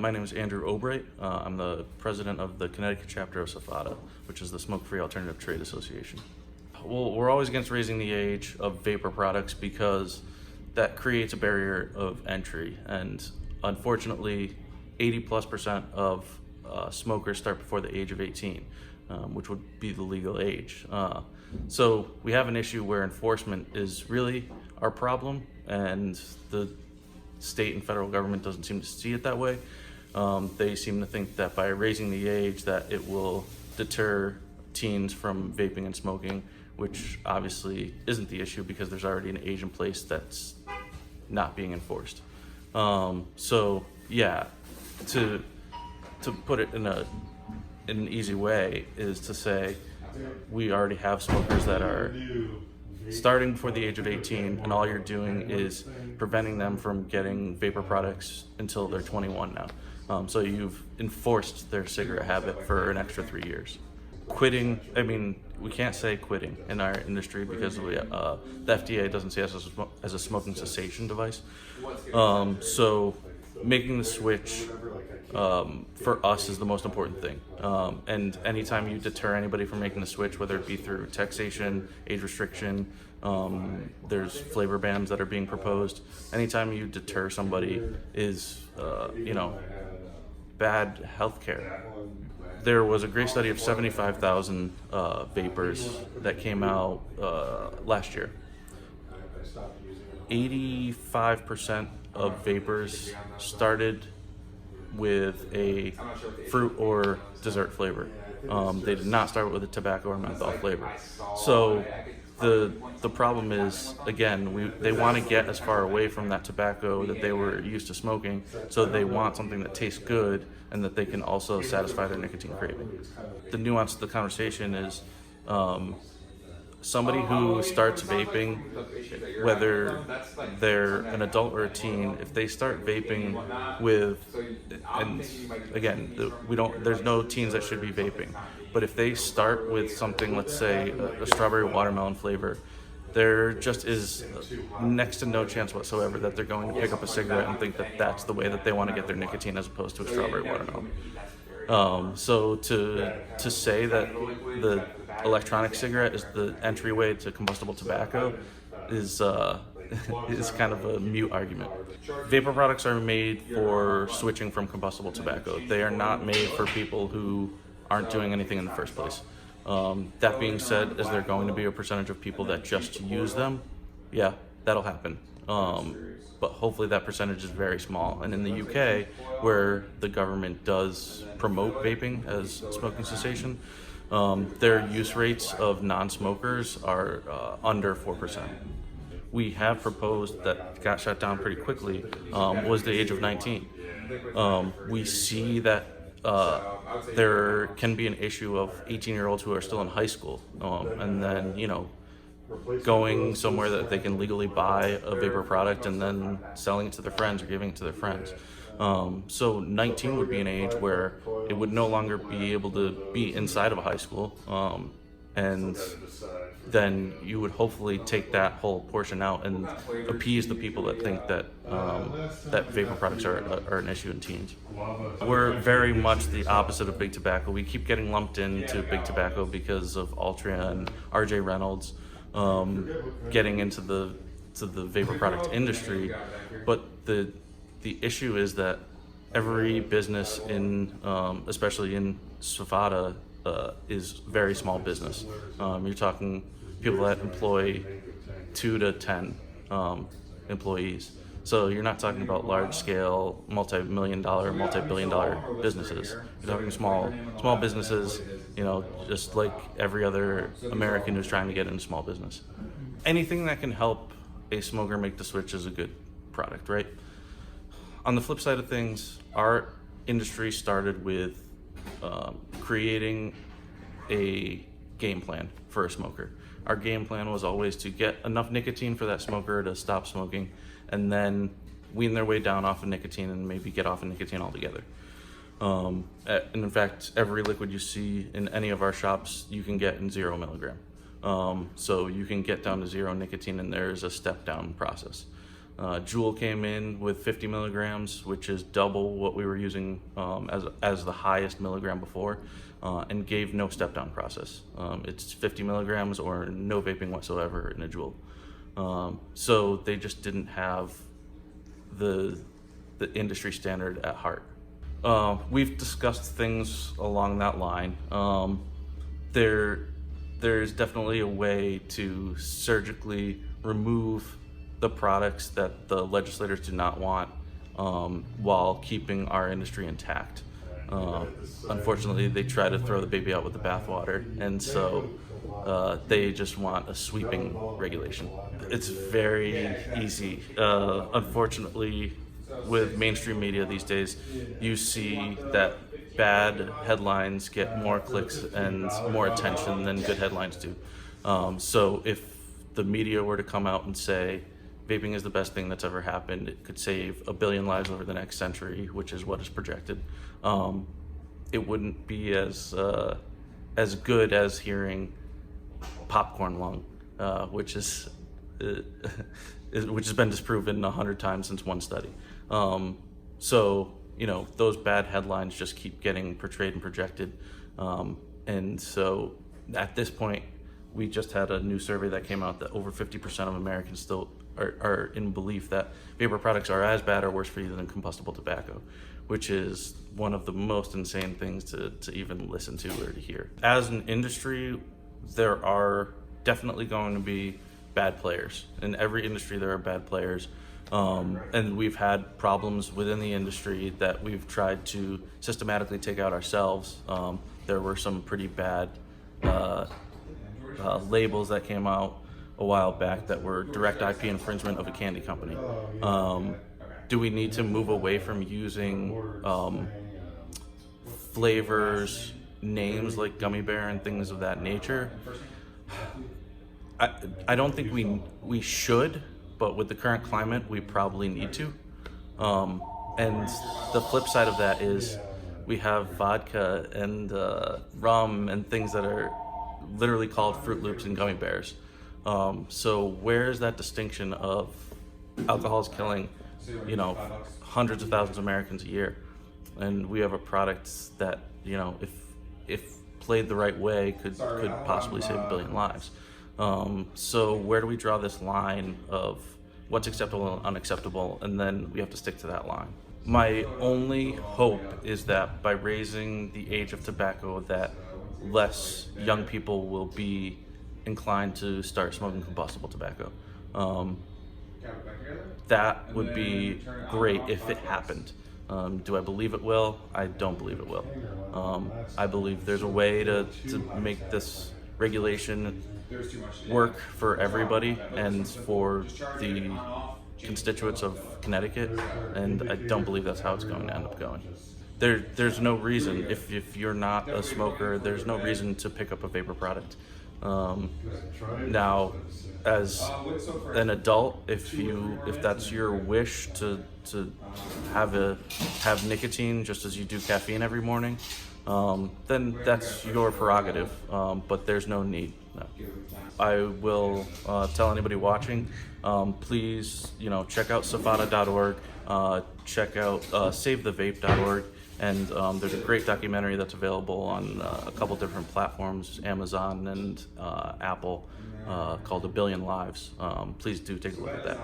My name is Andrew Obright. I'm the president of the Connecticut chapter of SFATA, which is the Smoke-Free Alternative Trade Association. Well, we're always against raising the age of vapor products because that creates a barrier of entry, and unfortunately 80+% of smokers start before the age of 18, which would be the legal age. So we have an issue where enforcement is really our problem, and the state and federal government doesn't seem to see it that way. They seem to think that by raising the age that it will deter teens from vaping and smoking, which obviously isn't the issue because there's already an age in place that's not being enforced. So yeah, to put it in an easy way is to say we already have smokers that are starting before the age of 18, and all you're doing is preventing them from getting vapor products until they're 21 now. So you've enforced their cigarette habit for an extra 3 years. Quitting, I mean, we can't say quitting in our industry because the FDA doesn't see us as a smoking cessation device. So making the switch for us is the most important thing. And anytime you deter anybody from making the switch, whether it be through taxation, age restriction, there's flavor bans that are being proposed. Anytime you deter somebody is, bad healthcare. There was a great study of 75,000 vapors that came out last year. 85% of vapors started with a fruit or dessert flavor. They did not start with a tobacco or menthol flavor. So the problem is, again, they want to get as far away from that tobacco that they were used to smoking, so they want something that tastes good and that they can also satisfy their nicotine craving. The nuance of the conversation is somebody who starts vaping, whether they're an adult or a teen, if they start vaping with, and again, there's no teens that should be vaping, but if they start with something, let's say a strawberry watermelon flavor, there just is next to no chance whatsoever that they're going to pick up a cigarette and think that that's the way that they want to get their nicotine as opposed to a strawberry watermelon. So to say that the electronic cigarette is the entryway to combustible tobacco is kind of a mute argument. Vapor products are made for switching from combustible tobacco. They are not made for people who aren't doing anything in the first place. That being said, is there going to be a percentage of people that just use them? Yeah, that'll happen. But hopefully that percentage is very small. And in the UK, where the government does promote vaping as smoking cessation, their use rates of non-smokers are under 4%. We have proposed that got shut down pretty quickly was the age of 19. We see that there can be an issue of 18-year-olds who are still in high school, and then, going somewhere that they can legally buy a vapor product and then selling it to their friends or giving it to their friends. So 19 would be an age where it would no longer be able to be inside of a high school, and then you would hopefully take that whole portion out and appease the people that think that that vapor products are an issue in teens. We're very much the opposite of big tobacco. We keep getting lumped into big tobacco because of Altria and RJ Reynolds getting into the vapor product industry, but the issue is that every business in, especially in SFATA, is very small business. You're talking people that employ 2 to 10 employees. So you're not talking about large-scale, multi-million-dollar, multi-billion-dollar businesses. You're talking small businesses, just like every other American who's trying to get into small business. Anything that can help a smoker make the switch is a good product, right? On the flip side of things, our industry started with creating a game plan for a smoker. Our game plan was always to get enough nicotine for that smoker to stop smoking, and then wean their way down off of nicotine and maybe get off of nicotine altogether. And in fact, every liquid you see in any of our shops, you can get in 0 milligram. So you can get down to 0 nicotine, and there's a step down process. Juul came in with 50 milligrams, which is double what we were using as the highest milligram before, and gave no step-down process. It's 50 milligrams or no vaping whatsoever in a Juul. So they just didn't have the industry standard at heart. We've discussed things along that line. There's definitely a way to surgically remove the products that the legislators do not want, while keeping our industry intact. Unfortunately, they try to throw the baby out with the bathwater, and so they just want a sweeping regulation. It's very easy. Unfortunately, with mainstream media these days, you see that bad headlines get more clicks and more attention than good headlines do. So if the media were to come out and say vaping is the best thing that's ever happened, it could save 1 billion lives over the next century, which is what is projected, it wouldn't be as good as hearing popcorn lung, which has been disproven 100 times since one study. So those bad headlines just keep getting portrayed and projected, and so at this point, we just had a new survey that came out that over 50% of Americans still are in belief that vapor products are as bad or worse for you than combustible tobacco, which is one of the most insane things to even listen to or to hear. As an industry, there are definitely going to be bad players. In every industry, there are bad players. And we've had problems within the industry that we've tried to systematically take out ourselves. There were some pretty bad labels that came out a while back that were direct IP infringement of a candy company. Do we need to move away from using flavors, names like gummy bear and things of that nature? I don't think we should, but with the current climate, we probably need to. And the flip side of that is we have vodka and rum and things that are literally called Fruit Loops and gummy bears. So where is that distinction of alcohol is killing, hundreds of thousands of Americans a year, and we have a product that, if played the right way, could possibly save 1 billion lives. So where do we draw this line of what's acceptable and unacceptable, and then we have to stick to that line? My only hope is that by raising the age of tobacco, that less young people will be inclined to start smoking combustible tobacco. That would be great if it happened. Do I believe it will? I don't believe it will. I believe there's a way to make this regulation work for everybody and for the constituents of Connecticut, and I don't believe that's how it's going to end up going. There's no reason, if you're not a smoker, there's no reason to pick up a vapor product. Now, as an adult, if that's your wish to have nicotine just as you do caffeine every morning, then that's your prerogative. But there's no need. No. I will tell anybody watching, please, check out SFATA.org, check out SaveTheVape.org, and there's a great documentary that's available on a couple different platforms, Amazon and Apple, called 1 Billion Lives. Please do take a look at that.